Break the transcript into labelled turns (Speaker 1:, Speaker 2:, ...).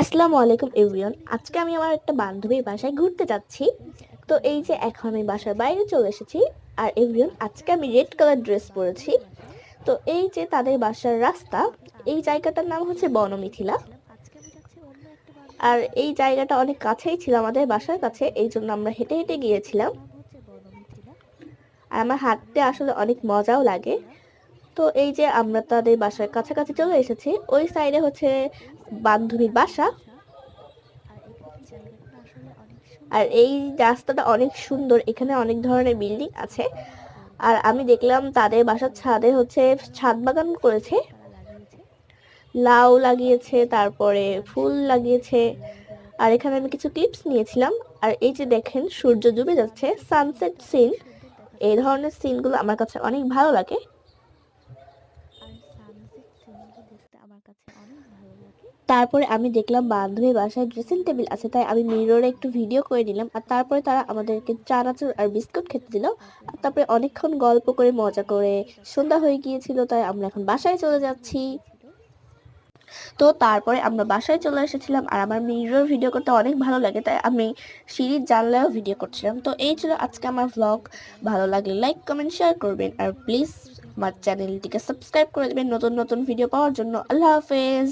Speaker 1: আসসালামু আলাইকুম এভরিওয়ান। আজকে আমি আমার একটা বান্ধবীর বাসায় ঘুরতে যাচ্ছি। তো এই যে এখন আমি বাসার বাইরে চলে এসেছি। আর এভরিওয়ান, আজকে আমি রেড কালার ড্রেস পরেছি। তো এই যে তাদের বাসার রাস্তা, এই জায়গাটার নাম হচ্ছে বনমিথিলা। আর এই জায়গাটা অনেক কাছেই ছিল আমাদের বাসার কাছে, এই জন্য আমরা হেঁটে হেঁটে গিয়েছিলাম। আর আমার হাঁটতে আসলে অনেক মজাও লাগে। তো এই যে আমরা তাদের বাসার কাছাকাছি চলে এসেছি। ওই সাইডে হচ্ছে বান্ধবীর বাসা। আর এই রাস্তাটা অনেক সুন্দর, এখানে অনেক ধরনের বিল্ডিং আছে। আর আমি দেখলাম তাদের বাসার ছাদে হচ্ছে ছাদ বাগান করেছে, লাউ লাগিয়েছে, তারপরে ফুল লাগিয়েছে। আর এখানে আমি কিছু ক্লিপস নিয়েছিলাম। আর এই যে দেখেন সূর্য ডুবে যাচ্ছে, সানসেট সিন। এই ধরনের সিনগুলো আমার কাছে অনেক ভালো লাগে। তারপরে আমি দেখলাম বান্ধবীর বাসায় ড্রেসিং টেবিল আছে, তাই আমি মিররে একটু ভিডিও করে নিলাম। আর তারপরে তারা আমাদেরকে চানাচুর আর বিস্কুট খেতে দিল। আর তারপরে অনেকক্ষণ গল্প করে মজা করে সন্ধ্যা হয়ে গিয়েছিল, তাই আমরা এখন বাসায় চলে যাচ্ছি। তো তারপরে আমরা বাসায় চলে এসেছিলাম। আর আমার মিরর ভিডিও করতে অনেক ভালো লাগে, তাই আমি সিঁড়ির জানলায়ও ভিডিও করছিলাম। তো এই ছিল আজকে আমার ভ্লগ। ভালো লাগলে লাইক কমেন্ট শেয়ার করবেন, আর প্লিজ আমার চ্যানেলটিকে সাবস্ক্রাইব করে দেবেন নতুন নতুন ভিডিও পাওয়ার জন্য। আল্লাহ হাফেজ।